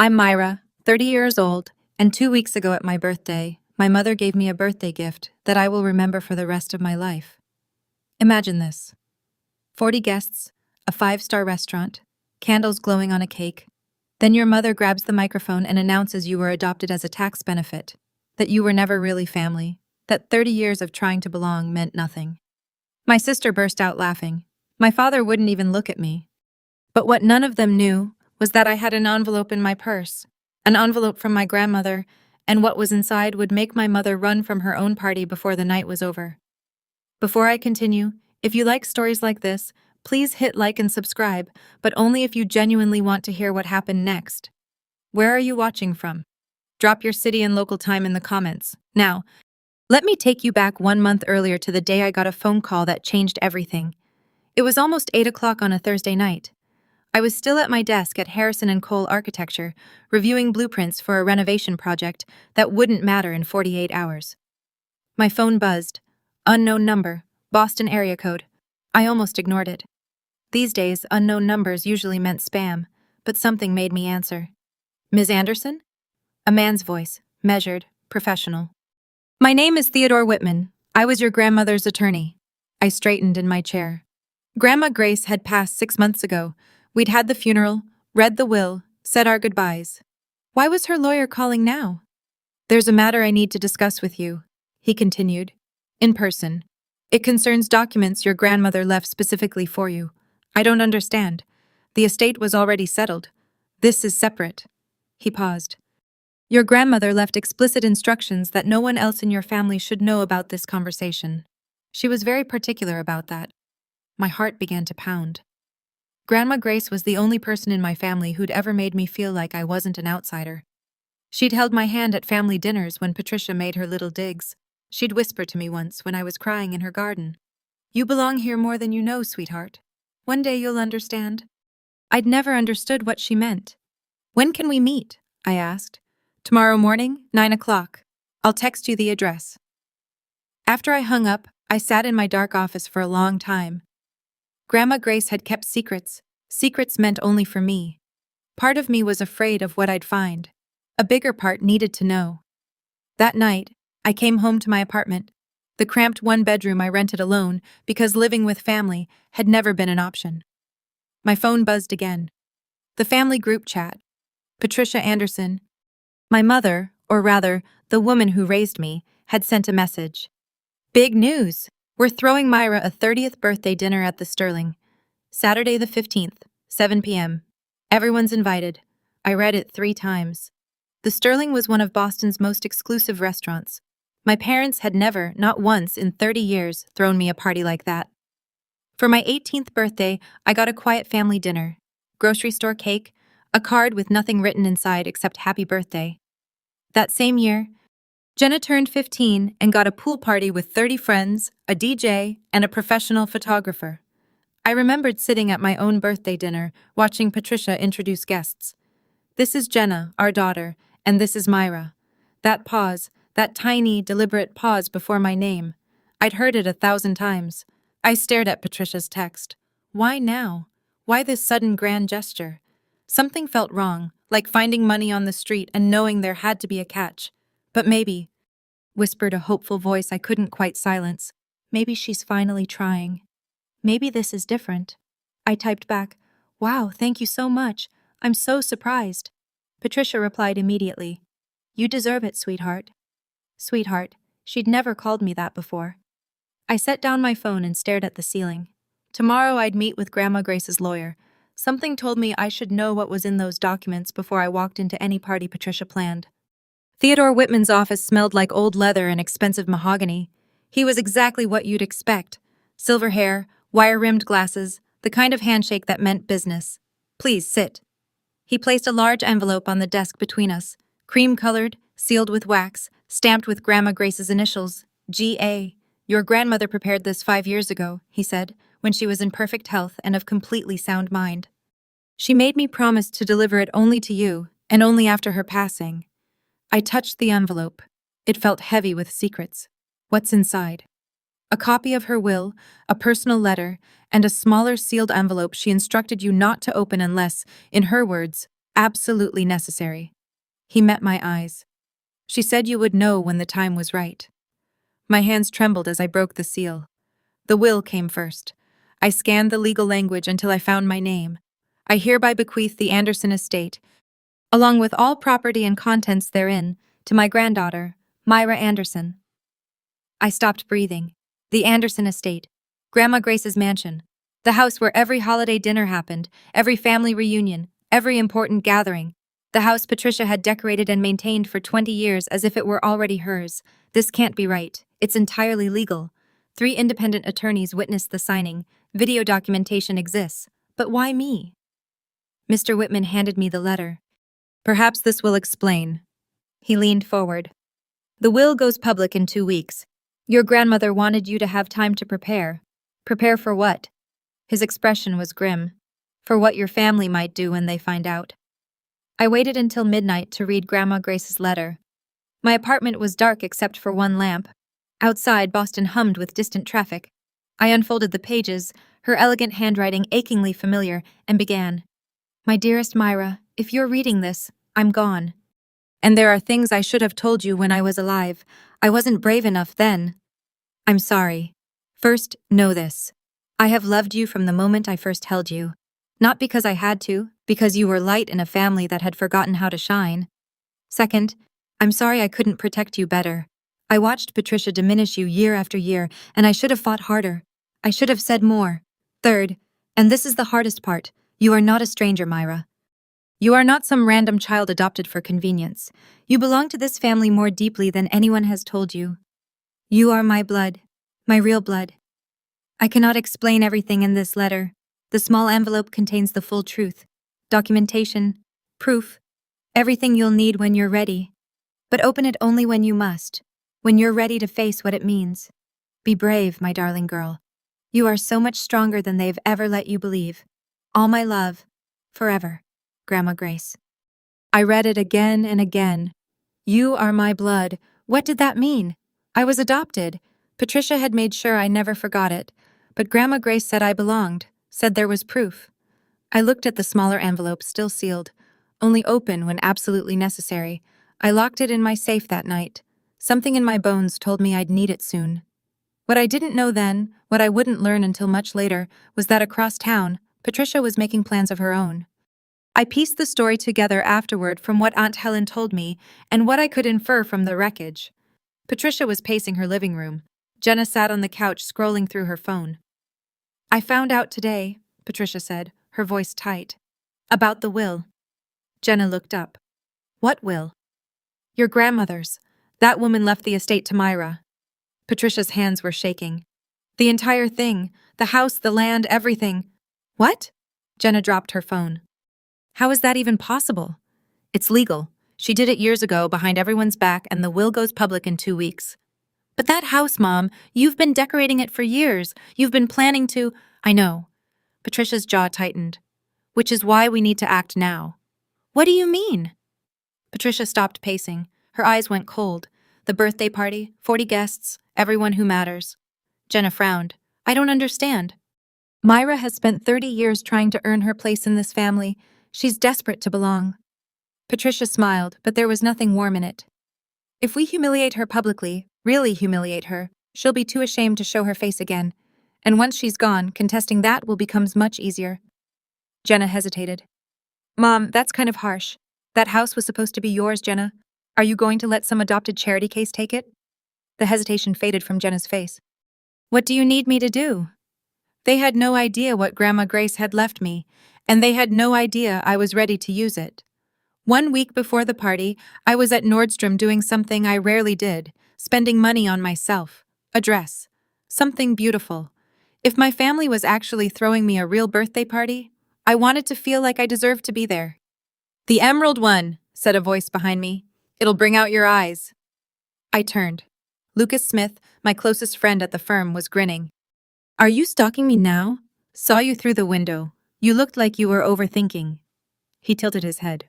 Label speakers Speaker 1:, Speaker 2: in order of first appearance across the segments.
Speaker 1: I'm Myra, 30 years old, and 2 weeks ago at my birthday, my mother gave me a birthday gift that I will remember for the rest of my life. Imagine this: 40 guests, a five-star restaurant, candles glowing on a cake. Then your mother grabs the microphone and announces you were adopted as a tax benefit, that you were never really family, that 30 years of trying to belong meant nothing. My sister burst out laughing. My father wouldn't even look at me. But what none of them knew was that I had an envelope in my purse, an envelope from my grandmother, and what was inside would make my mother run from her own party before the night was over. Before I continue, if you like stories like this, please hit like and subscribe, but only if you genuinely want to hear what happened next. Where are you watching from? Drop your city and local time in the comments. Now, let me take you back 1 month earlier to the day I got a phone call that changed everything. It was almost 8 o'clock on a Thursday night. I was still at my desk at Harrison & Cole Architecture, reviewing blueprints for a renovation project that wouldn't matter in 48 hours. My phone buzzed. Unknown number, Boston area code. I almost ignored it. These days, unknown numbers usually meant spam, but something made me answer. Ms. Anderson? A man's voice, measured, professional. My name is Theodore Whitman. I was your grandmother's attorney. I straightened in my chair. Grandma Grace had passed 6 months ago. We'd had the funeral, read the will, said our goodbyes. Why was her lawyer calling now? There's a matter I need to discuss with you, he continued. In person. It concerns documents your grandmother left specifically for you. I don't understand. The estate was already settled. This is separate. He paused. Your grandmother left explicit instructions that no one else in your family should know about this conversation. She was very particular about that. My heart began to pound. Grandma Grace was the only person in my family who'd ever made me feel like I wasn't an outsider. She'd held my hand at family dinners when Patricia made her little digs. She'd whisper to me once when I was crying in her garden. You belong here more than you know, sweetheart. One day you'll understand. I'd never understood what she meant. When can we meet? I asked. Tomorrow morning, 9 o'clock. I'll text you the address. After I hung up, I sat in my dark office for a long time. Grandma Grace had kept secrets. Secrets meant only for me. Part of me was afraid of what I'd find. A bigger part needed to know. That night, I came home to my apartment, the cramped one-bedroom I rented alone because living with family had never been an option. My phone buzzed again. The family group chat. Patricia Anderson, my mother, or rather, the woman who raised me, had sent a message. Big news! We're throwing Myra a 30th birthday dinner at the Sterling. Saturday the 15th, 7 p.m. Everyone's invited. I read it 3 times. The Sterling was one of Boston's most exclusive restaurants. My parents had never, not once in 30 years, thrown me a party like that. For my 18th birthday, I got a quiet family dinner. Grocery store cake, a card with nothing written inside except happy birthday. That same year, Jenna turned 15 and got a pool party with 30 friends, a DJ, and a professional photographer. I remembered sitting at my own birthday dinner, watching Patricia introduce guests. This is Jenna, our daughter, and this is Myra. That pause, that tiny, deliberate pause before my name. I'd heard it 1,000 times. I stared at Patricia's text. Why now? Why this sudden grand gesture? Something felt wrong, like finding money on the street and knowing there had to be a catch. But maybe, whispered a hopeful voice I couldn't quite silence, maybe she's finally trying. Maybe this is different. I typed back, wow, thank you so much. I'm so surprised. Patricia replied immediately, you deserve it, sweetheart. Sweetheart, she'd never called me that before. I set down my phone and stared at the ceiling. Tomorrow I'd meet with Grandma Grace's lawyer. Something told me I should know what was in those documents before I walked into any party Patricia planned. Theodore Whitman's office smelled like old leather and expensive mahogany. He was exactly what you'd expect. Silver hair, wire-rimmed glasses, the kind of handshake that meant business. Please sit. He placed a large envelope on the desk between us, cream-colored, sealed with wax, stamped with Grandma Grace's initials, G.A. Your grandmother prepared this 5 years ago, he said, when she was in perfect health and of completely sound mind. She made me promise to deliver it only to you, and only after her passing. I touched the envelope. It felt heavy with secrets. What's inside? A copy of her will, a personal letter, and a smaller sealed envelope she instructed you not to open unless, in her words, absolutely necessary. He met my eyes. She said you would know when the time was right. My hands trembled as I broke the seal. The will came first. I scanned the legal language until I found my name. I hereby bequeath the Anderson estate, along with all property and contents therein, to my granddaughter, Myra Anderson. I stopped breathing. The Anderson estate, Grandma Grace's mansion, the house where every holiday dinner happened, every family reunion, every important gathering. The house Patricia had decorated and maintained for 20 years as if it were already hers. This can't be right. It's entirely legal. 3 independent attorneys witnessed the signing. Video documentation exists. But why me? Mr. Whitman handed me the letter. Perhaps this will explain. He leaned forward. The will goes public in 2 weeks. Your grandmother wanted you to have time to prepare. Prepare for what? His expression was grim. For what your family might do when they find out. I waited until midnight to read Grandma Grace's letter. My apartment was dark except for one lamp. Outside, Boston hummed with distant traffic. I unfolded the pages, her elegant handwriting achingly familiar, and began. My dearest Myra, if you're reading this, I'm gone. And there are things I should have told you when I was alive. I wasn't brave enough then. I'm sorry. First, know this. I have loved you from the moment I first held you. Not because I had to, because you were light in a family that had forgotten how to shine. Second, I'm sorry I couldn't protect you better. I watched Patricia diminish you year after year, and I should have fought harder. I should have said more. Third, and this is the hardest part, you are not a stranger, Myra. You are not some random child adopted for convenience. You belong to this family more deeply than anyone has told you. You are my blood, my real blood. I cannot explain everything in this letter. The small envelope contains the full truth, documentation, proof, everything you'll need when you're ready. But open it only when you must, when you're ready to face what it means. Be brave, my darling girl. You are so much stronger than they've ever let you believe. All my love, forever, Grandma Grace. I read it again and again. You are my blood. What did that mean? I was adopted. Patricia had made sure I never forgot it, but Grandma Grace said I belonged, said there was proof. I looked at the smaller envelope, still sealed, only open when absolutely necessary. I locked it in my safe that night. Something in my bones told me I'd need it soon. What I didn't know then, what I wouldn't learn until much later, was that across town, Patricia was making plans of her own. I pieced the story together afterward from what Aunt Helen told me and what I could infer from the wreckage. Patricia was pacing her living room. Jenna sat on the couch scrolling through her phone. I found out today, Patricia said, her voice tight. About the will. Jenna looked up. What will? Your grandmother's. That woman left the estate to Myra. Patricia's hands were shaking. The entire thing, the house, the land, everything. What? Jenna dropped her phone. How is that even possible? It's legal. She did it years ago behind everyone's back and the will goes public in 2 weeks. But that house, Mom, you've been decorating it for years. You've been planning to… I know. Patricia's jaw tightened. Which is why we need to act now. What do you mean? Patricia stopped pacing. Her eyes went cold. The birthday party, 40 guests, everyone who matters. Jenna frowned. I don't understand. Myra has spent 30 years trying to earn her place in this family. She's desperate to belong. Patricia smiled, but there was nothing warm in it. If we humiliate her publicly, really humiliate her, she'll be too ashamed to show her face again. And once she's gone, contesting that will become much easier. Jenna hesitated. Mom, that's kind of harsh. That house was supposed to be yours, Jenna. Are you going to let some adopted charity case take it? The hesitation faded from Jenna's face. What do you need me to do? They had no idea what Grandma Grace had left me, and they had no idea I was ready to use it. 1 week before the party, I was at Nordstrom doing something I rarely did, spending money on myself. A dress. Something beautiful. If my family was actually throwing me a real birthday party, I wanted to feel like I deserved to be there. The emerald one, said a voice behind me. It'll bring out your eyes. I turned. Lucas Smith, my closest friend at the firm, was grinning. Are you stalking me now? Saw you through the window. You looked like you were overthinking. He tilted his head.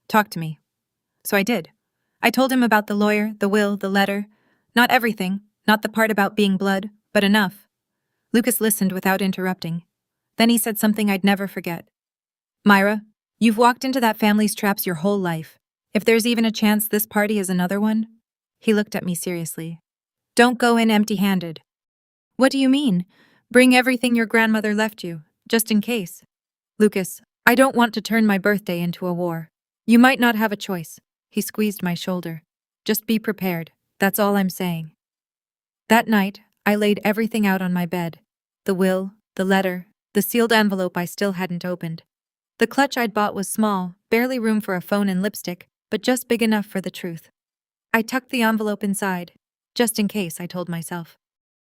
Speaker 1: Talk to me. So I did. I told him about the lawyer, the will, the letter. Not everything, not the part about being blood, but enough. Lucas listened without interrupting. Then he said something I'd never forget. Myra, You've walked into that family's traps your whole life. If there's even a chance this party is another one. He looked at me seriously. Don't go in empty-handed. What do you mean? Bring everything your grandmother left you, just in case. Lucas, I don't want to turn my birthday into a war. You might not have a choice. He squeezed my shoulder. Just be prepared. That's all I'm saying. That night, I laid everything out on my bed. The will, the letter, the sealed envelope I still hadn't opened. The clutch I'd bought was small, barely room for a phone and lipstick, but just big enough for the truth. I tucked the envelope inside, just in case, I told myself.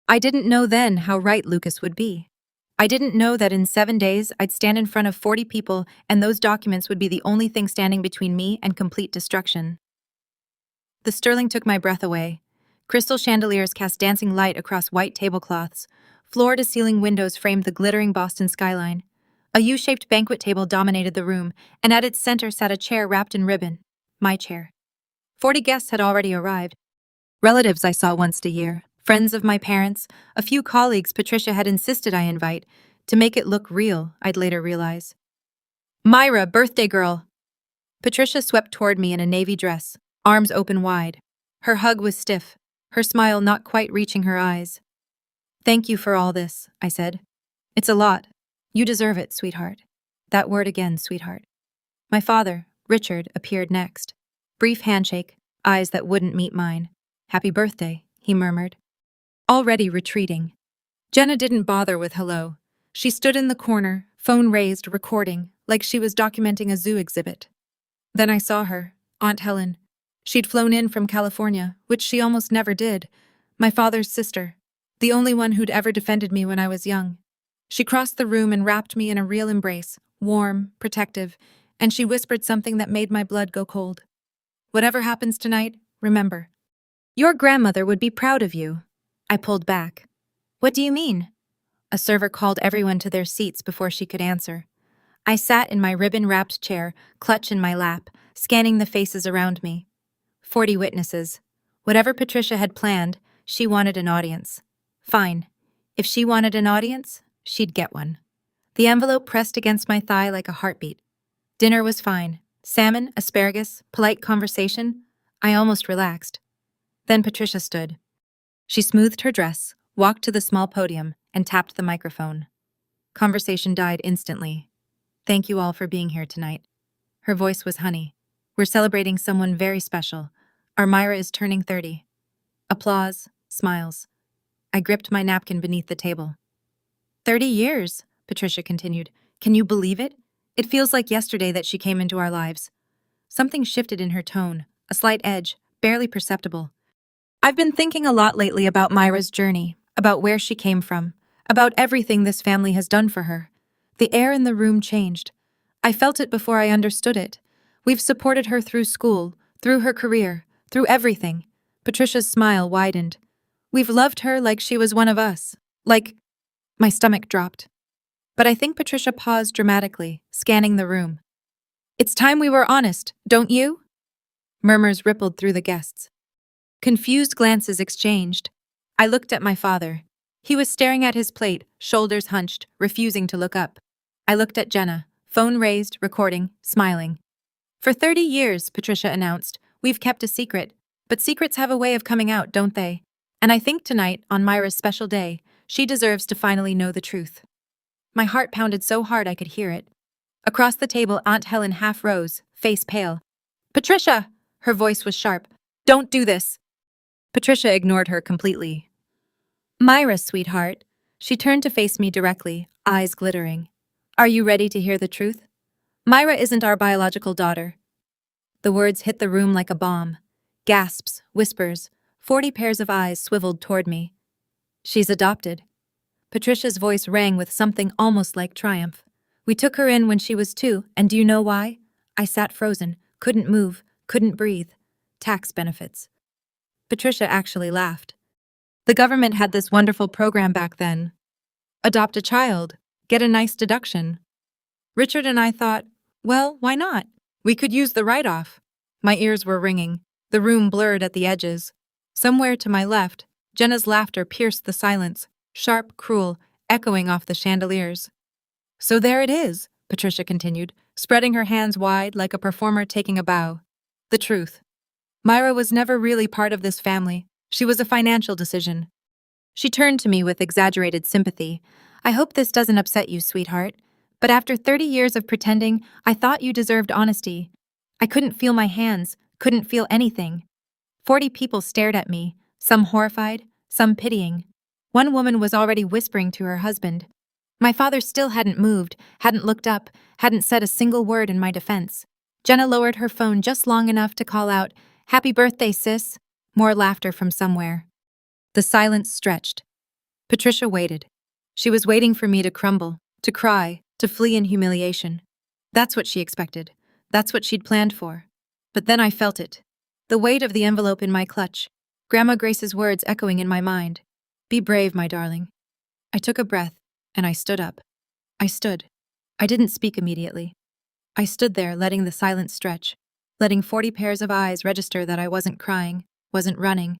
Speaker 1: I didn't know then how right Lucas would be. I didn't know that in 7 days I'd stand in front of 40 people and those documents would be the only thing standing between me and complete destruction. The sterling took my breath away. Crystal chandeliers cast dancing light across white tablecloths. Floor-to-ceiling windows framed the glittering Boston skyline. A U-shaped banquet table dominated the room, and at its center sat a chair wrapped in ribbon. My chair. 40 guests had already arrived. Relatives I saw once a year, friends of my parents, a few colleagues Patricia had insisted I invite, to make it look real, I'd later realize. Myra, birthday girl. Patricia swept toward me in a navy dress, arms open wide. Her hug was stiff, her smile not quite reaching her eyes. Thank you for all this, I said. It's a lot. You deserve it, sweetheart. That word again, sweetheart. My father, Richard, appeared next. Brief handshake, eyes that wouldn't meet mine. Happy birthday, he murmured. Already retreating. Jenna didn't bother with hello. She stood in the corner, phone raised, recording, like she was documenting a zoo exhibit. Then I saw her, Aunt Helen. She'd flown in from California, which she almost never did. My father's sister. The only one who'd ever defended me when I was young. She crossed the room and wrapped me in a real embrace, warm, protective, and she whispered something that made my blood go cold. Whatever happens tonight, remember. Your grandmother would be proud of you. I pulled back. What do you mean? A server called everyone to their seats before she could answer. I sat in my ribbon-wrapped chair, clutch in my lap, scanning the faces around me. 40 witnesses. Whatever Patricia had planned, she wanted an audience. Fine. If she wanted an audience, she'd get one. The envelope pressed against my thigh like a heartbeat. Dinner was fine. Salmon, asparagus, polite conversation. I almost relaxed. Then Patricia stood. She smoothed her dress, walked to the small podium, and tapped the microphone. Conversation died instantly. Thank you all for being here tonight. Her voice was honey. We're celebrating someone very special. Our Myra is turning 30. Applause, smiles. I gripped my napkin beneath the table. 30 years, Patricia continued. Can you believe it? It feels like yesterday that she came into our lives. Something shifted in her tone, a slight edge, barely perceptible. I've been thinking a lot lately about Myra's journey, about where she came from, about everything this family has done for her. The air in the room changed. I felt it before I understood it. We've supported her through school, through her career, through everything. Patricia's smile widened. We've loved her like she was one of us. Like... My stomach dropped. But I think Patricia paused dramatically, scanning the room. It's time we were honest, don't you? Murmurs rippled through the guests. Confused glances exchanged. I looked at my father. He was staring at his plate, shoulders hunched, refusing to look up. I looked at Jenna, phone raised, recording, smiling. For 30 years, Patricia announced, we've kept a secret. But secrets have a way of coming out, don't they? And I think tonight, on Myra's special day, she deserves to finally know the truth. My heart pounded so hard I could hear it. Across the table, Aunt Helen half rose, face pale. Patricia! Her voice was sharp. Don't do this! Patricia ignored her completely. Myra, sweetheart. She turned to face me directly, eyes glittering. Are you ready to hear the truth? Myra isn't our biological daughter. The words hit the room like a bomb. Gasps, whispers, 40 pairs of eyes swiveled toward me. She's adopted. Patricia's voice rang with something almost like triumph. We took her in when she was 2, and do you know why? I sat frozen, couldn't move, couldn't breathe. Tax benefits. Patricia actually laughed. The government had this wonderful program back then. Adopt a child, get a nice deduction. Richard and I thought, well, why not? We could use the write-off. My ears were ringing, the room blurred at the edges. Somewhere to my left, Jenna's laughter pierced the silence, sharp, cruel, echoing off the chandeliers. So there it is, Patricia continued. spreading her hands wide like a performer taking a bow. The truth. Myra was never really part of this family. She was a financial decision. She turned to me with exaggerated sympathy. I hope this doesn't upset you, sweetheart. But after 30 years of pretending, I thought you deserved honesty. I couldn't feel my hands, couldn't feel anything. 40 people stared at me, some horrified, some pitying. One woman was already whispering to her husband. My father still hadn't moved, hadn't looked up, hadn't said a single word in my defense. Jenna lowered her phone just long enough to call out, "Happy birthday, sis." More laughter from somewhere. The silence stretched. Patricia waited. She was waiting for me to crumble, to cry, to flee in humiliation. That's what she expected. That's what she'd planned for. But then I felt it. The weight of the envelope in my clutch. Grandma Grace's words echoing in my mind. "Be brave, my darling." I took a breath, and I stood up. I stood. I didn't speak immediately. I stood there, letting the silence stretch, letting 40 pairs of eyes register that I wasn't crying, wasn't running,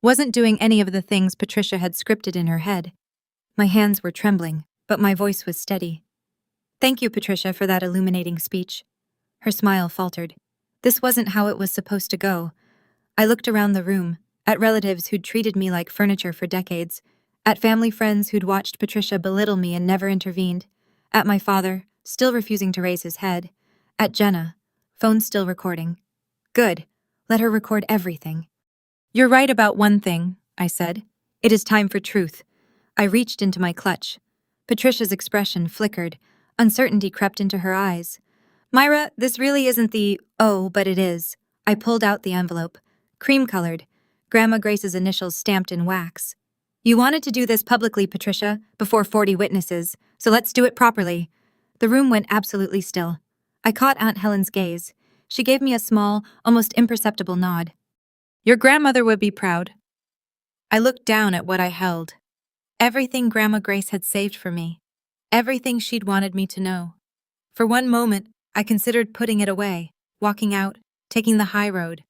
Speaker 1: wasn't doing any of the things Patricia had scripted in her head. My hands were trembling, but my voice was steady. "Thank you, Patricia, for that illuminating speech." Her smile faltered. This wasn't how it was supposed to go. I looked around the room, at relatives who'd treated me like furniture for decades, at family friends who'd watched Patricia belittle me and never intervened, at my father, still refusing to raise his head, at Jenna, phone still recording. Good. Let her record everything. "You're right about one thing," I said. "It is time for truth." I reached into my clutch. Patricia's expression flickered. Uncertainty crept into her eyes. "Myra, this really isn't the, oh, but it is." I pulled out the envelope. Cream-colored. Grandma Grace's initials stamped in wax. "You wanted to do this publicly, Patricia, before 40 witnesses, so let's do it properly." The room went absolutely still. I caught Aunt Helen's gaze. She gave me a small, almost imperceptible nod. "Your grandmother would be proud." I looked down at what I held. Everything Grandma Grace had saved for me. Everything she'd wanted me to know. For one moment, I considered putting it away, walking out, taking the high road.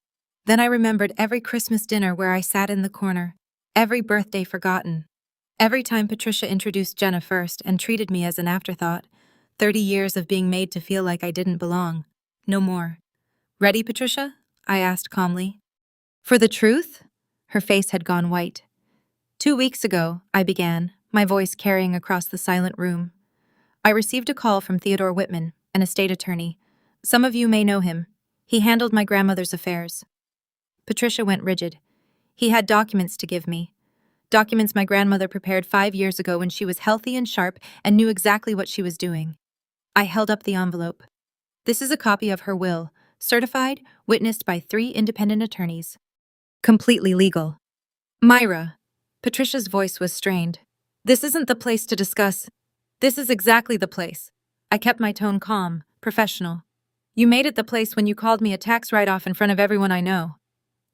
Speaker 1: Then I remembered every Christmas dinner where I sat in the corner, every birthday forgotten, every time Patricia introduced Jenna first and treated me as an afterthought. 30 years of being made to feel like I didn't belong. No more. "Ready, Patricia?" I asked calmly. "For the truth?" Her face had gone white. 2 weeks ago, I began, my voice carrying across the silent room. I received a call from Theodore Whitman, an estate attorney. Some of you may know him. He handled my grandmother's affairs. Patricia went rigid. He had documents to give me. Documents my grandmother prepared 5 years ago when she was healthy and sharp and knew exactly what she was doing. I held up the envelope. This is a copy of her will, certified, witnessed by 3 independent attorneys. Completely legal. "Myra." Patricia's voice was strained. "This isn't the place to discuss." "This is exactly the place." I kept my tone calm, professional. "You made it the place when you called me a tax write-off in front of everyone I know."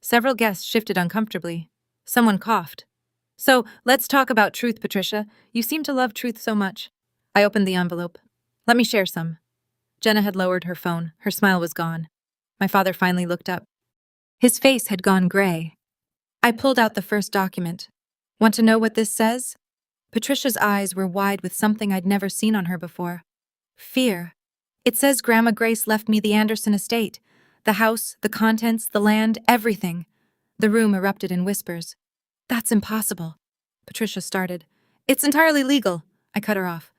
Speaker 1: Several guests shifted uncomfortably. Someone coughed. "So, let's talk about truth, Patricia. You seem to love truth so much." I opened the envelope. "Let me share some." Jenna had lowered her phone. Her smile was gone. My father finally looked up. His face had gone gray. I pulled out the first document. "Want to know what this says?" Patricia's eyes were wide with something I'd never seen on her before. Fear. "It says Grandma Grace left me the Anderson estate. The house, the contents, the land, everything." The room erupted in whispers. "That's impossible." Patricia started. "It's entirely legal." I cut her off.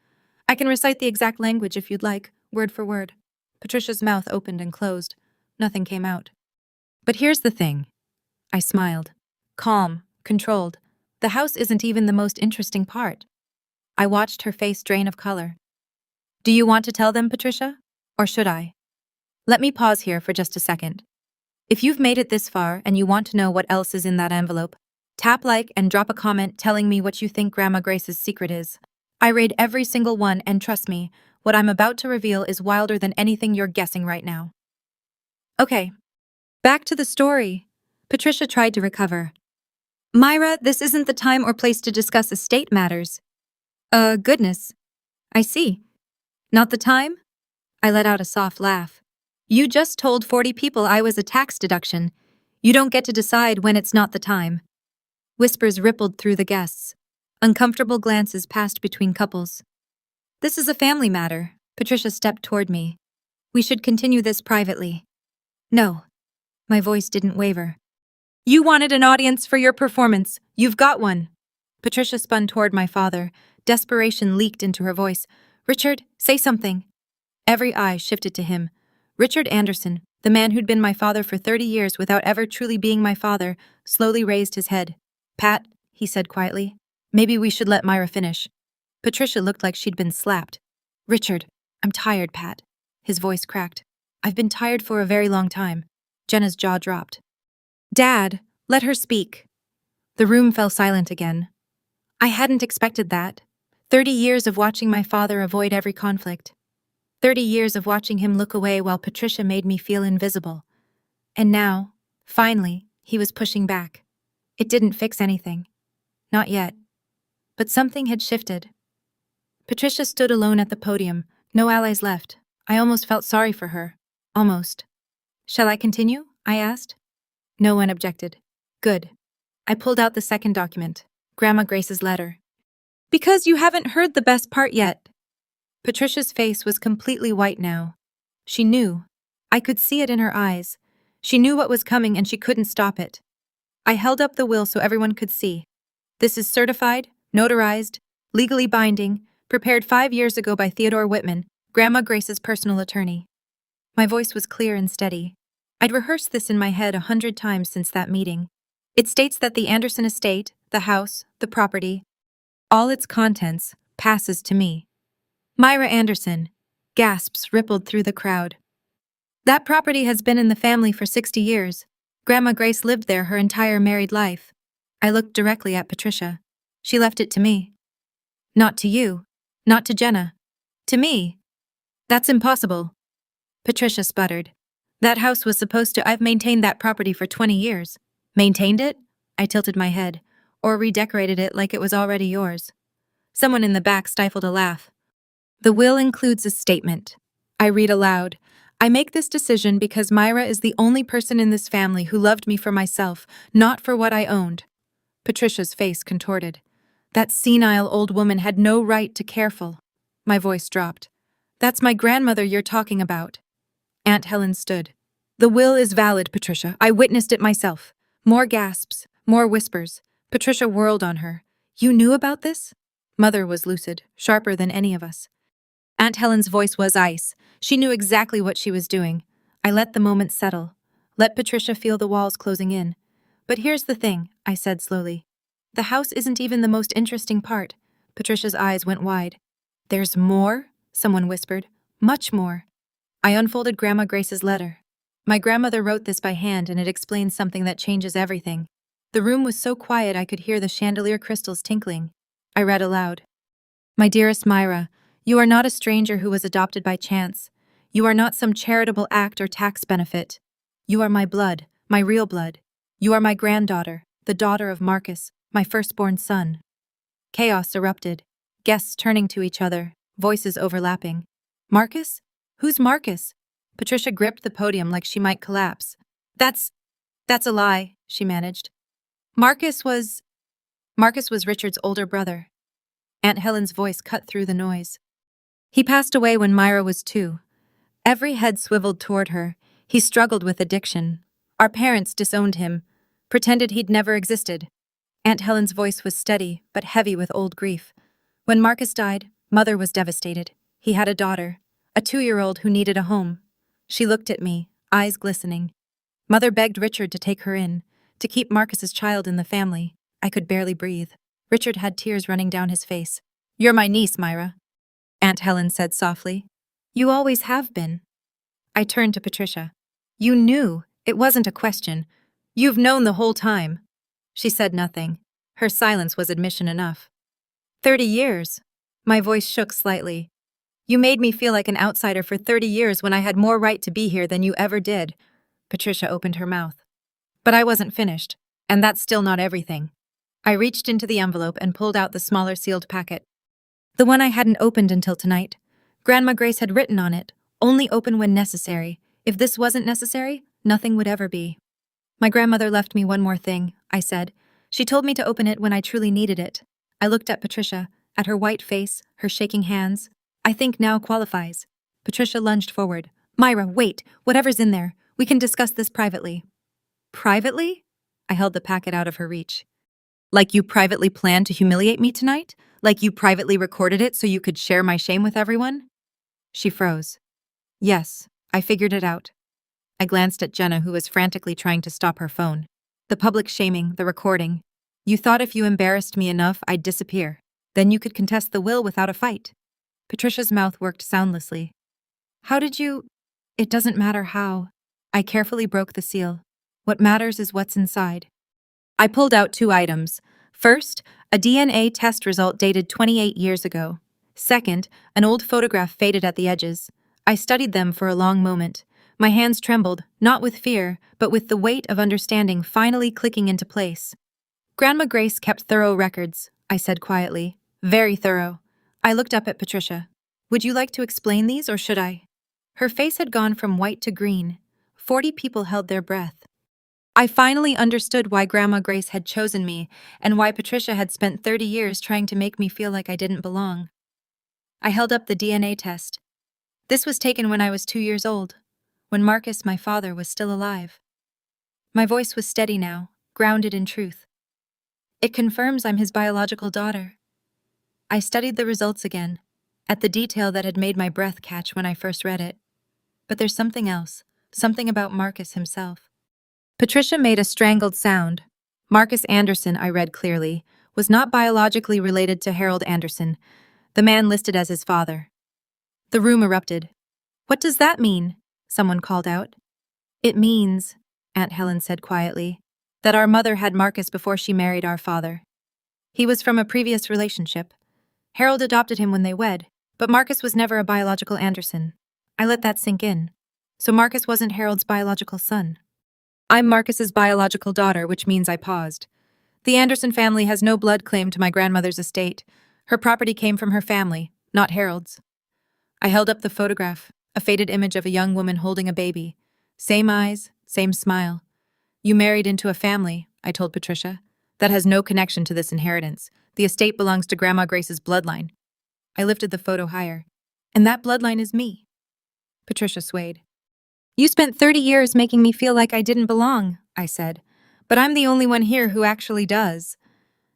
Speaker 1: "I can recite the exact language if you'd like, word for word." Patricia's mouth opened and closed. Nothing came out. "But here's the thing." I smiled. Calm, controlled. "The house isn't even the most interesting part." I watched her face drain of color. "Do you want to tell them, Patricia? Or should I?" Let me pause here for just a second. If you've made it this far and you want to know what else is in that envelope, tap like and drop a comment telling me what you think Grandma Grace's secret is. I read every single one, and trust me, what I'm about to reveal is wilder than anything you're guessing right now. Okay, back to the story. Patricia tried to recover. "Myra, this isn't the time or place to discuss estate matters." Goodness. I see. Not the time?" I let out a soft laugh. "You just told 40 people I was a tax deduction. You don't get to decide when it's not the time." Whispers rippled through the guests. Uncomfortable glances passed between couples. "This is a family matter." Patricia stepped toward me. We should continue this privately. No. My voice didn't waver. You wanted an audience for your performance. You've got one. Patricia spun toward my father. Desperation leaked into her voice. Richard, say something. Every eye shifted to him. Richard Anderson, the man who'd been my father for 30 years without ever truly being my father, slowly raised his head. Pat, he said quietly, maybe we should let Myra finish. Patricia looked like she'd been slapped. Richard, I'm tired, Pat. His voice cracked. I've been tired for a very long time. Jenna's jaw dropped. Dad, let her speak. The room fell silent again. I hadn't expected that. 30 years of watching my father avoid every conflict. 30 years of watching him look away while Patricia made me feel invisible. And now, finally, he was pushing back. It didn't fix anything. Not yet. But something had shifted. Patricia stood alone at the podium, no allies left. I almost felt sorry for her. Almost. Shall I continue? I asked. No one objected. Good. I pulled out the second document, Grandma Grace's letter. Because you haven't heard the best part yet. Patricia's face was completely white now. She knew. I could see it in her eyes. She knew what was coming and she couldn't stop it. I held up the will so everyone could see. This is certified, notarized, legally binding, prepared 5 years ago by Theodore Whitman, Grandma Grace's personal attorney. My voice was clear and steady. I'd rehearsed this in my head 100 times since that meeting. It states that the Anderson estate, the house, the property, all its contents, passes to me. Myra Anderson. Gasps rippled through the crowd. That property has been in the family for 60 years. Grandma Grace lived there her entire married life. I looked directly at Patricia. She left it to me. Not to you. Not to Jenna. To me. That's impossible. Patricia sputtered. That house was supposed to. I've maintained that property for 20 years. Maintained it? I tilted my head. Or redecorated it like it was already yours. Someone in the back stifled a laugh. The will includes a statement. I read aloud. I make this decision because Myra is the only person in this family who loved me for myself, not for what I owned. Patricia's face contorted. That senile old woman had no right to careful. My voice dropped. That's my grandmother you're talking about. Aunt Helen stood. The will is valid, Patricia. I witnessed it myself. More gasps, more whispers. Patricia whirled on her. You knew about this? Mother was lucid, sharper than any of us. Aunt Helen's voice was ice. She knew exactly what she was doing. I let the moment settle. Let Patricia feel the walls closing in. But here's the thing, I said slowly. The house isn't even the most interesting part. Patricia's eyes went wide. There's more? Someone whispered. Much more. I unfolded Grandma Grace's letter. My grandmother wrote this by hand and it explains something that changes everything. The room was so quiet I could hear the chandelier crystals tinkling. I read aloud. My dearest Myra, you are not a stranger who was adopted by chance. You are not some charitable act or tax benefit. You are my blood, my real blood. You are my granddaughter, the daughter of Marcus, my firstborn son. Chaos erupted, guests turning to each other, voices overlapping. Marcus? Who's Marcus? Patricia gripped the podium like she might collapse. That's a lie, she managed. Marcus was Richard's older brother. Aunt Helen's voice cut through the noise. He passed away when Myra was 2. Every head swiveled toward her. He struggled with addiction. Our parents disowned him, pretended he'd never existed. Aunt Helen's voice was steady, but heavy with old grief. When Marcus died, Mother was devastated. He had a daughter, a 2-year-old who needed a home. She looked at me, eyes glistening. Mother begged Richard to take her in, to keep Marcus's child in the family. I could barely breathe. Richard had tears running down his face. You're my niece, Myra, Aunt Helen said softly. You always have been. I turned to Patricia. You knew. It wasn't a question. You've known the whole time. She said nothing. Her silence was admission enough. 30 years. My voice shook slightly. You made me feel like an outsider for 30 years when I had more right to be here than you ever did. Patricia opened her mouth. But I wasn't finished, and that's still not everything. I reached into the envelope and pulled out the smaller sealed packet. The one I hadn't opened until tonight. Grandma Grace had written on it, only open when necessary. If this wasn't necessary, nothing would ever be. My grandmother left me one more thing, I said. She told me to open it when I truly needed it. I looked at Patricia, at her white face, her shaking hands. I think now qualifies. Patricia lunged forward. Myra, wait, whatever's in there. We can discuss this privately. Privately? I held the packet out of her reach. Like you privately planned to humiliate me tonight? Like you privately recorded it so you could share my shame with everyone? She froze. Yes, I figured it out. I glanced at Jenna, who was frantically trying to stop her phone. The public shaming, the recording. You thought if you embarrassed me enough, I'd disappear. Then you could contest the will without a fight. Patricia's mouth worked soundlessly. How did you— It doesn't matter how. I carefully broke the seal. What matters is what's inside. I pulled out 2 items. First, a DNA test result dated 28 years ago. Second, an old photograph faded at the edges. I studied them for a long moment. My hands trembled, not with fear, but with the weight of understanding finally clicking into place. Grandma Grace kept thorough records, I said quietly. Very thorough. I looked up at Patricia. Would you like to explain these, or should I? Her face had gone from white to green. 40 people held their breath. I finally understood why Grandma Grace had chosen me, and why Patricia had spent 30 years trying to make me feel like I didn't belong. I held up the DNA test. This was taken when I was 2 years old, when Marcus, my father, was still alive. My voice was steady now, grounded in truth. It confirms I'm his biological daughter. I studied the results again, at the detail that had made my breath catch when I first read it. But there's something else, something about Marcus himself. Patricia made a strangled sound. Marcus Anderson, I read clearly, was not biologically related to Harold Anderson, the man listed as his father. The room erupted. What does that mean? Someone called out. It means, Aunt Helen said quietly, that our mother had Marcus before she married our father. He was from a previous relationship. Harold adopted him when they wed, but Marcus was never a biological Anderson. I let that sink in. So Marcus wasn't Harold's biological son. I'm Marcus's biological daughter, which means I paused. The Anderson family has no blood claim to my grandmother's estate. Her property came from her family, not Harold's. I held up the photograph, a faded image of a young woman holding a baby. Same eyes, same smile. You married into a family, I told Patricia, that has no connection to this inheritance. The estate belongs to Grandma Grace's bloodline. I lifted the photo higher. And that bloodline is me. Patricia swayed. You spent 30 years making me feel like I didn't belong, I said. But I'm the only one here who actually does.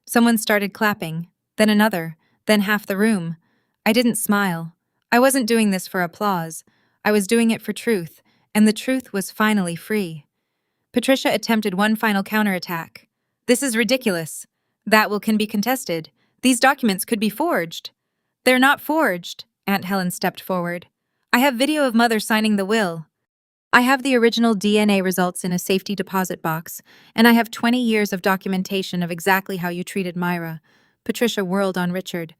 Speaker 1: Someone started clapping, then another, then half the room. I didn't smile. I wasn't doing this for applause. I was doing it for truth, and the truth was finally free. Patricia attempted one final counterattack. This is ridiculous. That will can be contested. These documents could be forged. They're not forged, Aunt Helen stepped forward. I have video of Mother signing the will. I have the original DNA results in a safety deposit box, and I have 20 years of documentation of exactly how you treated Myra. Patricia whirled on Richard.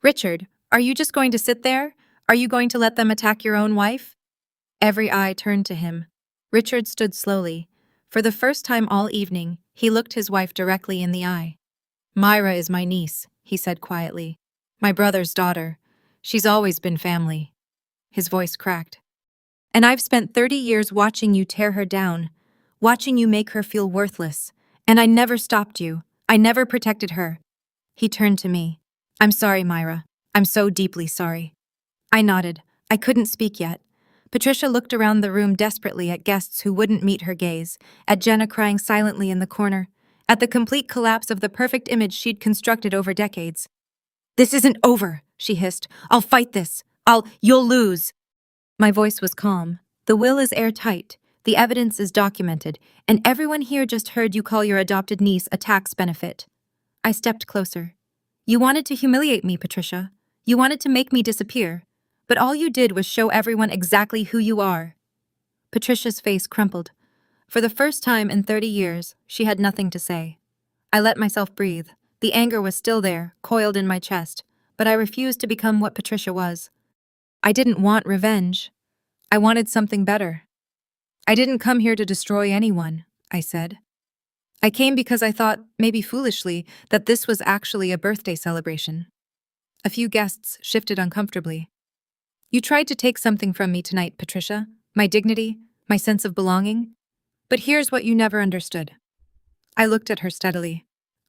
Speaker 1: Richard, are you just going to sit there? Are you going to let them attack your own wife? Every eye turned to him. Richard stood slowly. For the first time all evening, he looked his wife directly in the eye. Myra is my niece, he said quietly. My brother's daughter. She's always been family. His voice cracked. And I've spent 30 years watching you tear her down, watching you make her feel worthless. And I never stopped you. I never protected her. He turned to me. I'm sorry, Myra. I'm so deeply sorry. I nodded. I couldn't speak yet. Patricia looked around the room desperately at guests who wouldn't meet her gaze, at Jenna crying silently in the corner, at the complete collapse of the perfect image she'd constructed over decades. This isn't over, she hissed. I'll fight this. You'll lose. My voice was calm. The will is airtight. The evidence is documented, and everyone here just heard you call your adopted niece a tax benefit. I stepped closer. You wanted to humiliate me, Patricia. You wanted to make me disappear. But all you did was show everyone exactly who you are. Patricia's face crumpled. For the first time in 30 years, she had nothing to say. I let myself breathe. The anger was still there, coiled in my chest, but I refused to become what Patricia was. I didn't want revenge. I wanted something better. I didn't come here to destroy anyone, I said. I came because I thought, maybe foolishly, that this was actually a birthday celebration. A few guests shifted uncomfortably. You tried to take something from me tonight, Patricia, my dignity, my sense of belonging. But here's what you never understood. I looked at her steadily.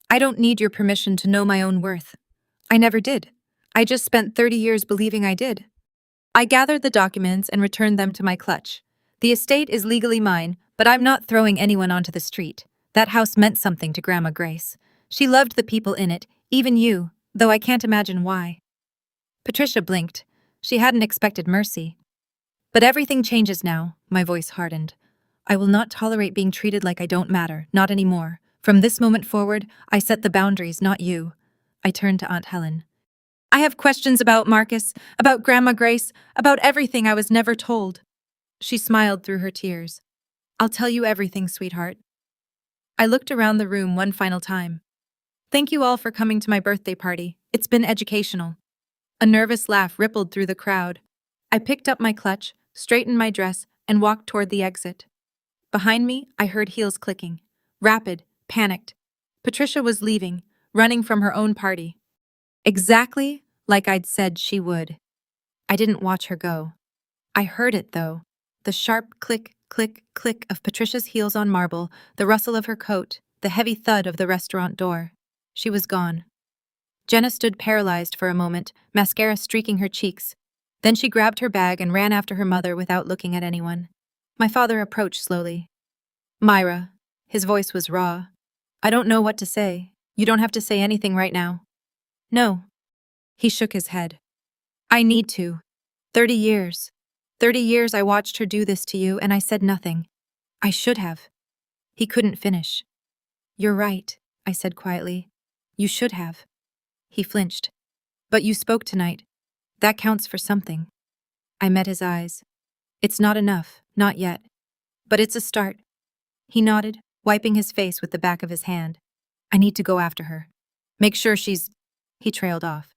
Speaker 1: I don't need your permission to know my own worth. I never did. I just spent 30 years believing I did. I gathered the documents and returned them to my clutch. The estate is legally mine, but I'm not throwing anyone onto the street. That house meant something to Grandma Grace. She loved the people in it, even you, though I can't imagine why. Patricia blinked. She hadn't expected mercy. But everything changes now, my voice hardened. I will not tolerate being treated like I don't matter, not anymore. From this moment forward, I set the boundaries, not you. I turned to Aunt Helen. I have questions about Marcus, about Grandma Grace, about everything I was never told. She smiled through her tears. I'll tell you everything, sweetheart. I looked around the room one final time. Thank you all for coming to my birthday party. It's been educational. A nervous laugh rippled through the crowd. I picked up my clutch, straightened my dress, and walked toward the exit. Behind me, I heard heels clicking. Rapid, panicked. Patricia was leaving, running from her own party. Exactly like I'd said she would. I didn't watch her go. I heard it, though. The sharp click, click, click of Patricia's heels on marble, the rustle of her coat, the heavy thud of the restaurant door. She was gone. Jenna stood paralyzed for a moment, mascara streaking her cheeks. Then she grabbed her bag and ran after her mother without looking at anyone. My father approached slowly. Myra. His voice was raw. I don't know what to say. You don't have to say anything right now. No. He shook his head. I need to. 30 years. 30 years I watched her do this to you and I said nothing. I should have. He couldn't finish. You're right, I said quietly. You should have. He flinched. But you spoke tonight. That counts for something. I met his eyes. It's not enough, not yet. But it's a start. He nodded, wiping his face with the back of his hand. I need to go after her. Make sure she's... He trailed off.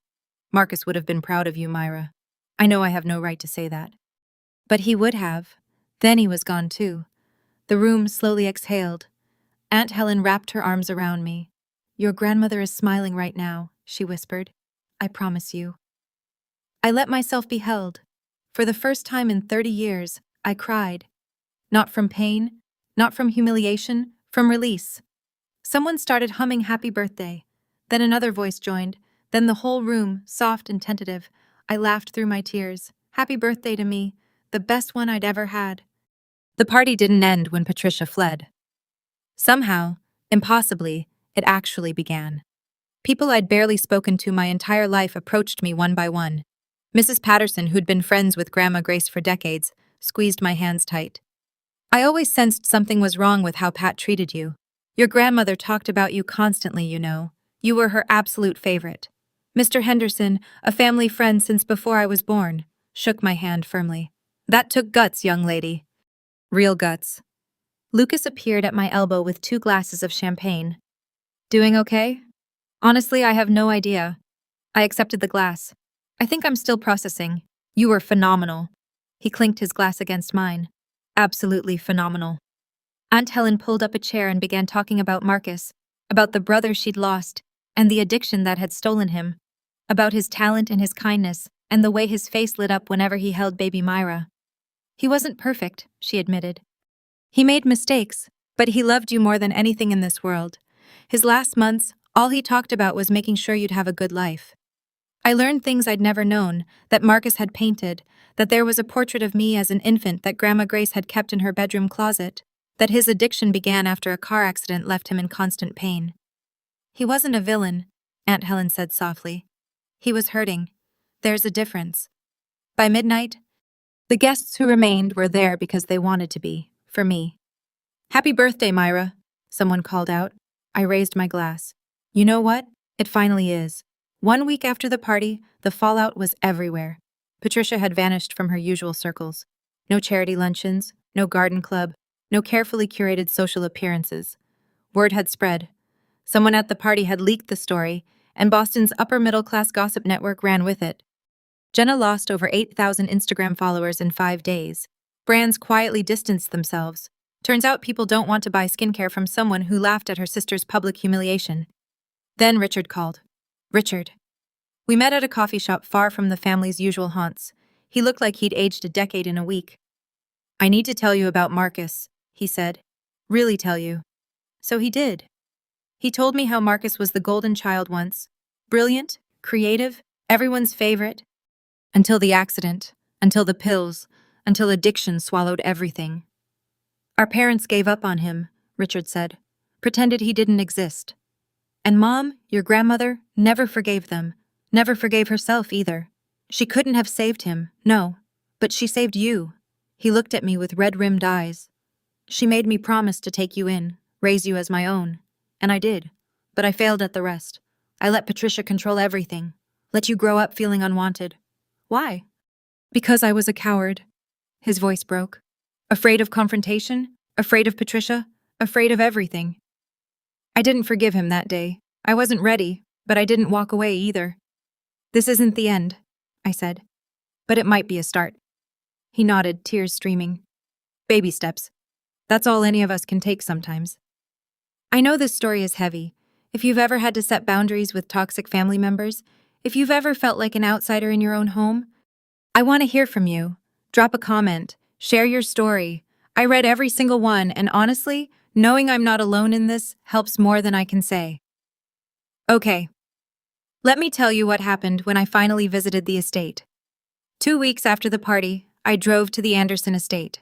Speaker 1: Marcus would have been proud of you, Myra. I know I have no right to say that. But he would have. Then he was gone too. The room slowly exhaled. Aunt Helen wrapped her arms around me. Your grandmother is smiling right now, she whispered. I promise you. I let myself be held. For the first time in 30 years, I cried. Not from pain, not from humiliation, from release. Someone started humming Happy Birthday. Then another voice joined. Then the whole room, soft and tentative. I laughed through my tears. Happy birthday to me, the best one I'd ever had. The party didn't end when Patricia fled. Somehow, impossibly, it actually began. People I'd barely spoken to my entire life approached me one by one. Mrs. Patterson, who'd been friends with Grandma Grace for decades, squeezed my hands tight. I always sensed something was wrong with how Pat treated you. Your grandmother talked about you constantly, you know. You were her absolute favorite. Mr. Henderson, a family friend since before I was born, shook my hand firmly. That took guts, young lady. Real guts. Lucas appeared at my elbow with 2 glasses of champagne. Doing okay? Honestly, I have no idea. I accepted the glass. I think I'm still processing. You were phenomenal. He clinked his glass against mine. Absolutely phenomenal. Aunt Helen pulled up a chair and began talking about Marcus, about the brother she'd lost, and the addiction that had stolen him, about his talent and his kindness, and the way his face lit up whenever he held baby Myra. He wasn't perfect, she admitted. He made mistakes, but he loved you more than anything in this world. His last months, all he talked about was making sure you'd have a good life. I learned things I'd never known, that Marcus had painted, that there was a portrait of me as an infant that Grandma Grace had kept in her bedroom closet, that his addiction began after a car accident left him in constant pain. He wasn't a villain, Aunt Helen said softly. He was hurting. There's a difference. By midnight, the guests who remained were there because they wanted to be, for me. Happy birthday, Myra, someone called out. I raised my glass. You know what? It finally is. 1 week after the party, the fallout was everywhere. Patricia had vanished from her usual circles. No charity luncheons, no garden club, no carefully curated social appearances. Word had spread. Someone at the party had leaked the story, and Boston's upper-middle-class gossip network ran with it. Jenna lost over 8,000 Instagram followers in 5 days. Brands quietly distanced themselves. Turns out people don't want to buy skincare from someone who laughed at her sister's public humiliation. Then Richard called. Richard. We met at a coffee shop far from the family's usual haunts. He looked like he'd aged a decade in a week. I need to tell you about Marcus, he said. Really tell you. So he did. He told me how Marcus was the golden child once. Brilliant, creative, everyone's favorite. Until the accident. Until the pills, until addiction swallowed everything. Our parents gave up on him, Richard said, pretended he didn't exist. And Mom, your grandmother, never forgave them, never forgave herself either. She couldn't have saved him, no, but she saved you. He looked at me with red-rimmed eyes. She made me promise to take you in, raise you as my own. And I did, but I failed at the rest. I let Patricia control everything, let you grow up feeling unwanted. Why? Because I was a coward. His voice broke. Afraid of confrontation, afraid of Patricia, afraid of everything. I didn't forgive him that day. I wasn't ready, but I didn't walk away either. This isn't the end, I said. But it might be a start. He nodded, tears streaming. Baby steps. That's all any of us can take sometimes. I know this story is heavy. If you've ever had to set boundaries with toxic family members, if you've ever felt like an outsider in your own home, I want to hear from you. Drop a comment. Share your story. I read every single one, and honestly, knowing I'm not alone in this helps more than I can say. Okay. Let me tell you what happened when I finally visited the estate. 2 weeks after the party, I drove to the Anderson estate.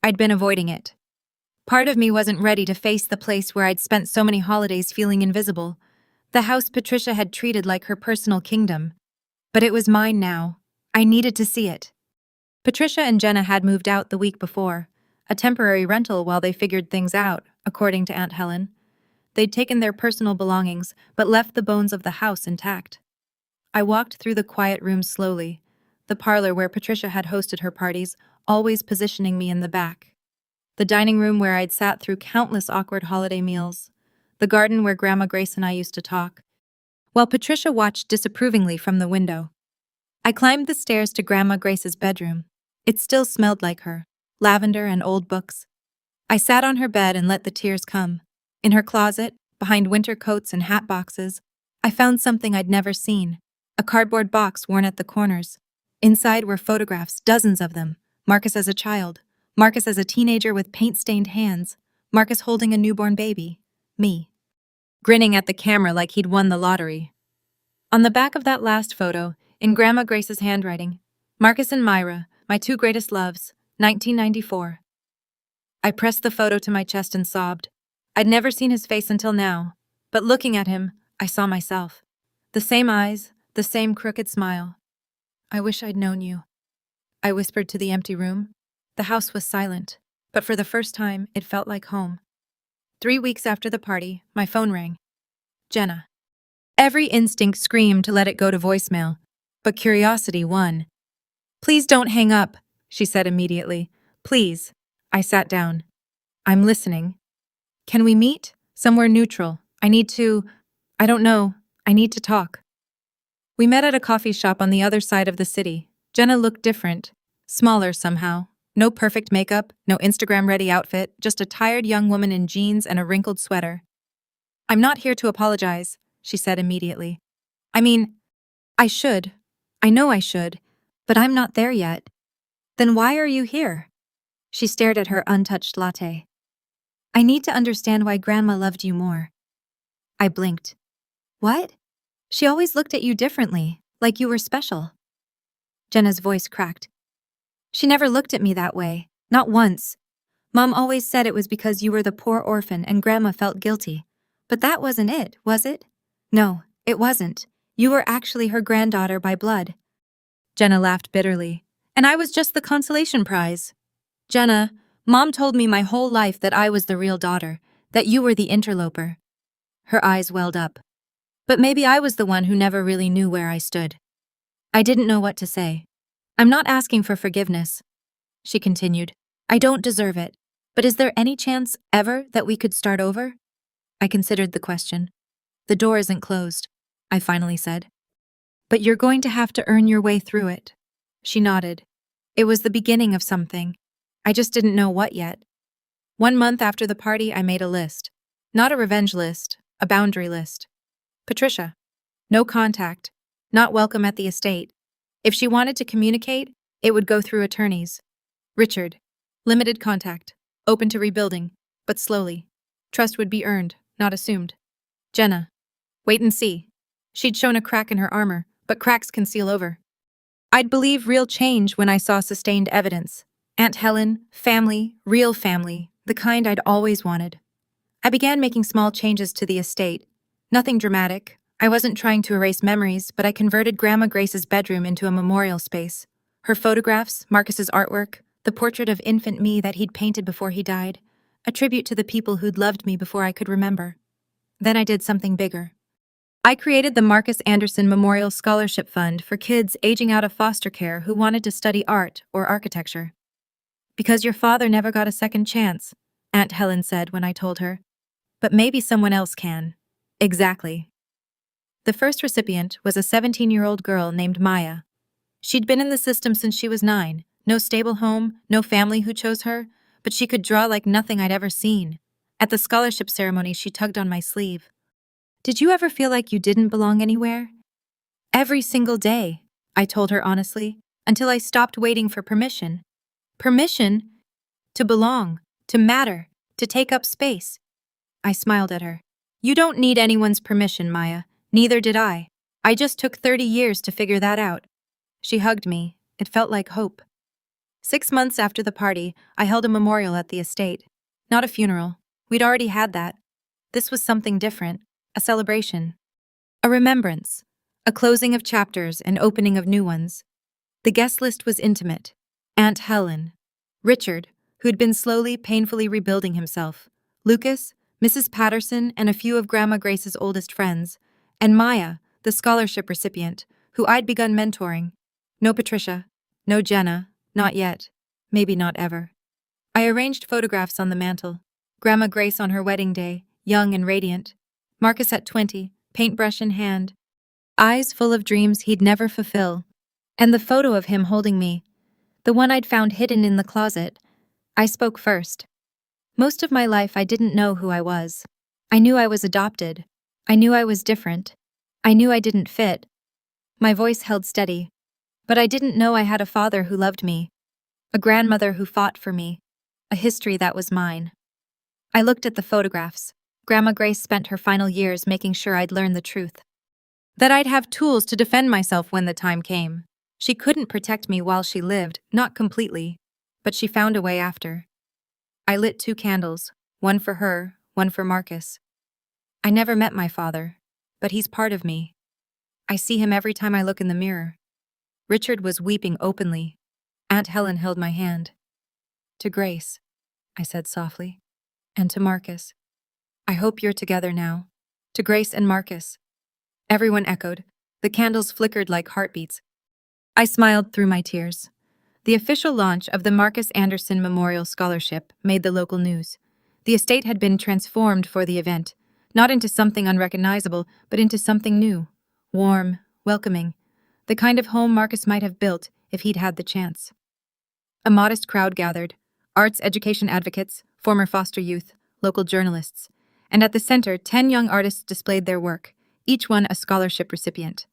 Speaker 1: I'd been avoiding it. Part of me wasn't ready to face the place where I'd spent so many holidays feeling invisible, the house Patricia had treated like her personal kingdom. But it was mine now. I needed to see it. Patricia and Jenna had moved out the week before, a temporary rental while they figured things out, according to Aunt Helen. They'd taken their personal belongings, but left the bones of the house intact. I walked through the quiet rooms slowly, the parlor where Patricia had hosted her parties, always positioning me in the back. The dining room where I'd sat through countless awkward holiday meals. The garden where Grandma Grace and I used to talk, while Patricia watched disapprovingly from the window. I climbed the stairs to Grandma Grace's bedroom. It still smelled like her, lavender and old books. I sat on her bed and let the tears come. In her closet, behind winter coats and hat boxes, I found something I'd never seen, a cardboard box worn at the corners. Inside were photographs, dozens of them. Marcus as a child, Marcus as a teenager with paint-stained hands, Marcus holding a newborn baby, me, grinning at the camera like he'd won the lottery. On the back of that last photo, in Grandma Grace's handwriting, Marcus and Myra, my two greatest loves, 1994. I pressed the photo to my chest and sobbed. I'd never seen his face until now, but looking at him, I saw myself. The same eyes, the same crooked smile. I wish I'd known you. I whispered to the empty room. The house was silent, but for the first time, it felt like home. 3 weeks after the party, my phone rang. Jenna. Every instinct screamed to let it go to voicemail, but curiosity won. Please don't hang up, she said immediately. Please. I sat down. I'm listening. Can we meet? Somewhere neutral. I need to talk. We met at a coffee shop on the other side of the city. Jenna looked different, smaller somehow. No perfect makeup, no Instagram-ready outfit, just a tired young woman in jeans and a wrinkled sweater. I'm not here to apologize, she said immediately. I should. I know I should, but I'm not there yet. Then why are you here? She stared at her untouched latte. I need to understand why Grandma loved you more. I blinked. What? She always looked at you differently, like you were special. Jenna's voice cracked. She never looked at me that way, not once. Mom always said it was because you were the poor orphan and Grandma felt guilty. But that wasn't it, was it? No, it wasn't. You were actually her granddaughter by blood. Jenna laughed bitterly. And I was just the consolation prize. Jenna, Mom told me my whole life that I was the real daughter, that you were the interloper. Her eyes welled up. But maybe I was the one who never really knew where I stood. I didn't know what to say. I'm not asking for forgiveness, she continued. I don't deserve it. But is there any chance, ever, that we could start over? I considered the question. The door isn't closed, I finally said. But you're going to have to earn your way through it. She nodded. It was the beginning of something. I just didn't know what yet. 1 month after the party, I made a list. Not a revenge list, a boundary list. Patricia. No contact. Not welcome at the estate. If she wanted to communicate, it would go through attorneys. Richard. Limited contact. Open to rebuilding, but slowly. Trust would be earned, not assumed. Jenna. Wait and see. She'd shown a crack in her armor, but cracks can seal over. I'd believe real change when I saw sustained evidence. Aunt Helen, family, real family, the kind I'd always wanted. I began making small changes to the estate. Nothing dramatic. I wasn't trying to erase memories, but I converted Grandma Grace's bedroom into a memorial space. Her photographs, Marcus's artwork, the portrait of infant me that he'd painted before he died, a tribute to the people who'd loved me before I could remember. Then I did something bigger. I created the Marcus Anderson Memorial Scholarship Fund for kids aging out of foster care who wanted to study art or architecture. Because your father never got a second chance, Aunt Helen said when I told her. But maybe someone else can. Exactly. The first recipient was a 17-year-old girl named Maya. She'd been in the system since she was 9, no stable home, no family who chose her, but she could draw like nothing I'd ever seen. At the scholarship ceremony, she tugged on my sleeve. Did you ever feel like you didn't belong anywhere? Every single day, I told her honestly, until I stopped waiting for permission. Permission? To belong, to matter, to take up space. I smiled at her. You don't need anyone's permission, Maya. Neither did I. I just took 30 years to figure that out. She hugged me. It felt like hope. 6 months after the party, I held a memorial at the estate. Not a funeral. We'd already had that. This was something different. A celebration. A remembrance. A closing of chapters and opening of new ones. The guest list was intimate. Aunt Helen. Richard, who'd been slowly, painfully rebuilding himself. Lucas, Mrs. Patterson, and a few of Grandma Grace's oldest friends. And Maya, the scholarship recipient, who I'd begun mentoring. No Patricia. No Jenna. Not yet. Maybe not ever. I arranged photographs on the mantel. Grandma Grace on her wedding day, young and radiant. Marcus at 20, paintbrush in hand. Eyes full of dreams he'd never fulfill. And the photo of him holding me. The one I'd found hidden in the closet. I spoke first. Most of my life I didn't know who I was. I knew I was adopted. I knew I was different. I knew I didn't fit. My voice held steady. But I didn't know I had a father who loved me. A grandmother who fought for me. A history that was mine. I looked at the photographs. Grandma Grace spent her final years making sure I'd learn the truth. That I'd have tools to defend myself when the time came. She couldn't protect me while she lived, not completely, but she found a way after. I lit 2 candles, one for her, one for Marcus. I never met my father, but he's part of me. I see him every time I look in the mirror. Richard was weeping openly. Aunt Helen held my hand. To Grace, I said softly, and to Marcus. I hope you're together now. To Grace and Marcus. Everyone echoed. The candles flickered like heartbeats. I smiled through my tears. The official launch of the Marcus Anderson Memorial Scholarship made the local news. The estate had been transformed for the event, not into something unrecognizable, but into something new, warm, welcoming, the kind of home Marcus might have built if he'd had the chance. A modest crowd gathered, arts education advocates, former foster youth, local journalists, and at the center 10 young artists displayed their work, each one a scholarship recipient.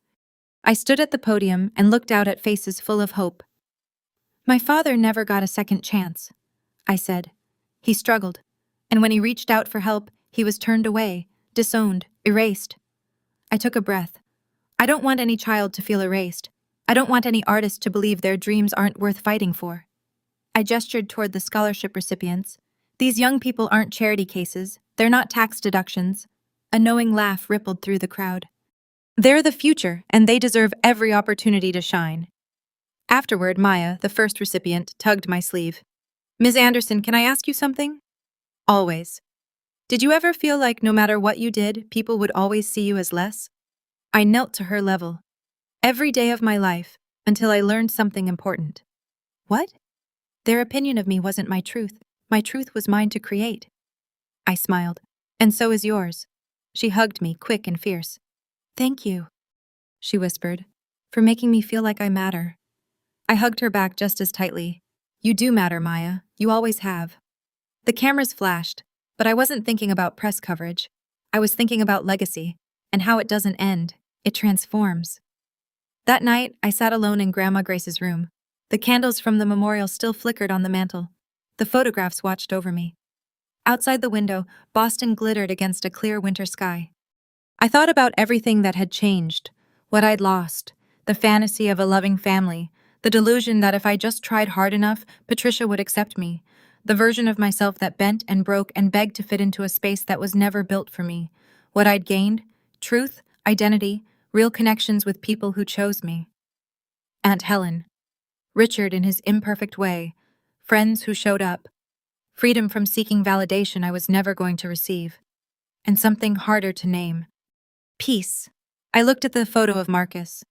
Speaker 1: I stood at the podium and looked out at faces full of hope. My father never got a second chance, I said. He struggled, and when he reached out for help, he was turned away, disowned, erased. I took a breath. I don't want any child to feel erased. I don't want any artist to believe their dreams aren't worth fighting for. I gestured toward the scholarship recipients. These young people aren't charity cases. They're not tax deductions. A knowing laugh rippled through the crowd. They're the future, and they deserve every opportunity to shine. Afterward, Maya, the first recipient, tugged my sleeve. Ms. Anderson, can I ask you something? Always. Did you ever feel like no matter what you did, people would always see you as less? I knelt to her level. Every day of my life, until I learned something important. What? Their opinion of me wasn't my truth. My truth was mine to create. I smiled. And so is yours. She hugged me, quick and fierce. Thank you, she whispered, for making me feel like I matter. I hugged her back just as tightly. You do matter, Maya. You always have. The cameras flashed, but I wasn't thinking about press coverage. I was thinking about legacy, and how it doesn't end. It transforms. That night, I sat alone in Grandma Grace's room. The candles from the memorial still flickered on the mantel. The photographs watched over me. Outside the window, Boston glittered against a clear winter sky. I thought about everything that had changed, what I'd lost, the fantasy of a loving family, the delusion that if I just tried hard enough, Patricia would accept me, the version of myself that bent and broke and begged to fit into a space that was never built for me. What I'd gained? Truth, identity, real connections with people who chose me. Aunt Helen. Richard in his imperfect way. Friends who showed up. Freedom from seeking validation I was never going to receive. And something harder to name. Peace. I looked at the photo of Marcus.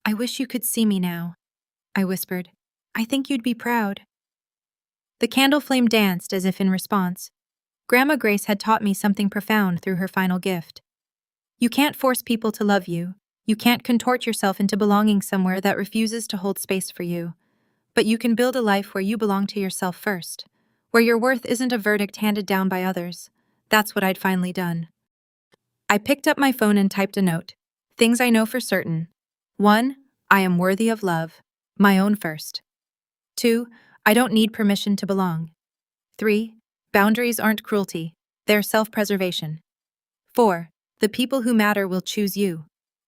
Speaker 1: I wish you could see me now, I whispered. I think you'd be proud. The candle flame danced as if in response. Grandma Grace had taught me something profound through her final gift. You can't force people to love you. You can't contort yourself into belonging somewhere that refuses to hold space for you. But you can build a life where you belong to yourself first, where your worth isn't a verdict handed down by others. That's what I'd finally done. I picked up my phone and typed a note. Things I know for certain. 1. I am worthy of love. My own first. 2. I don't need permission to belong. 3. Boundaries aren't cruelty. They're self-preservation. 4. The people who matter will choose you.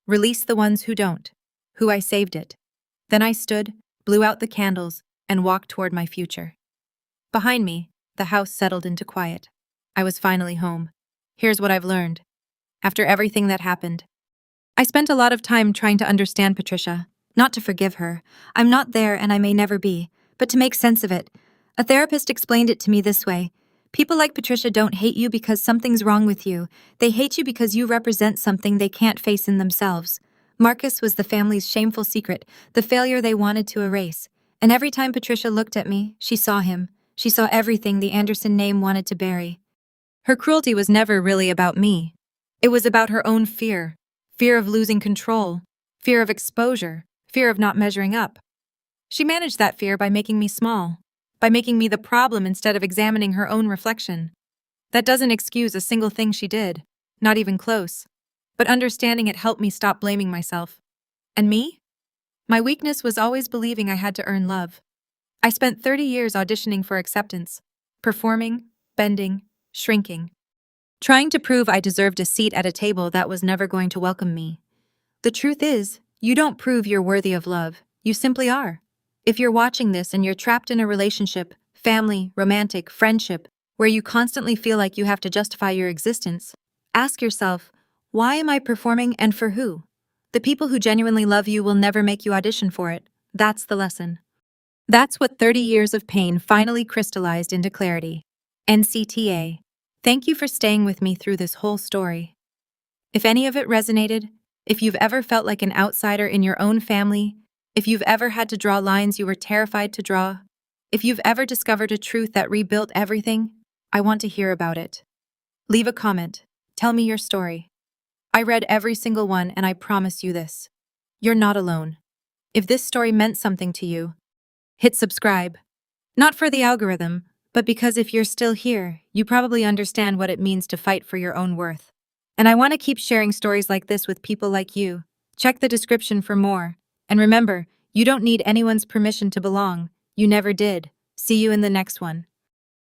Speaker 1: Release the ones who don't. Who I saved it. Then I stood, blew out the candles, and walked toward my future. Behind me, the house settled into quiet. I was finally home. Here's what I've learned. After everything that happened, I spent a lot of time trying to understand Patricia, not to forgive her. I'm not there and I may never be, but to make sense of it. A therapist explained it to me this way. People like Patricia don't hate you because something's wrong with you. They hate you because you represent something they can't face in themselves. Marcus was the family's shameful secret, the failure they wanted to erase. And every time Patricia looked at me, she saw him. She saw everything the Anderson name wanted to bury. Her cruelty was never really about me. It was about her own fear. Fear of losing control. Fear of exposure. Fear of not measuring up. She managed that fear by making me small. By making me the problem instead of examining her own reflection. That doesn't excuse a single thing she did. Not even close. But understanding it helped me stop blaming myself. And me? My weakness was always believing I had to earn love. I spent 30 years auditioning for acceptance. Performing, bending, shrinking. Trying to prove I deserved a seat at a table that was never going to welcome me. The truth is, you don't prove you're worthy of love. You simply are. If you're watching this and you're trapped in a relationship, family, romantic, friendship, where you constantly feel like you have to justify your existence, ask yourself, why am I performing and for who? The people who genuinely love you will never make you audition for it. That's the lesson. That's what 30 years of pain finally crystallized into clarity. NCTA. Thank you for staying with me through this whole story. If any of it resonated, if you've ever felt like an outsider in your own family, if you've ever had to draw lines you were terrified to draw, if you've ever discovered a truth that rebuilt everything, I want to hear about it. Leave a comment. Tell me your story. I read every single one and I promise you this. You're not alone. If this story meant something to you, hit subscribe. Not for the algorithm, but because if you're still here, you probably understand what it means to fight for your own worth. And I want to keep sharing stories like this with people like you. Check the description for more. And remember, you don't need anyone's permission to belong. You never did. See you in the next one.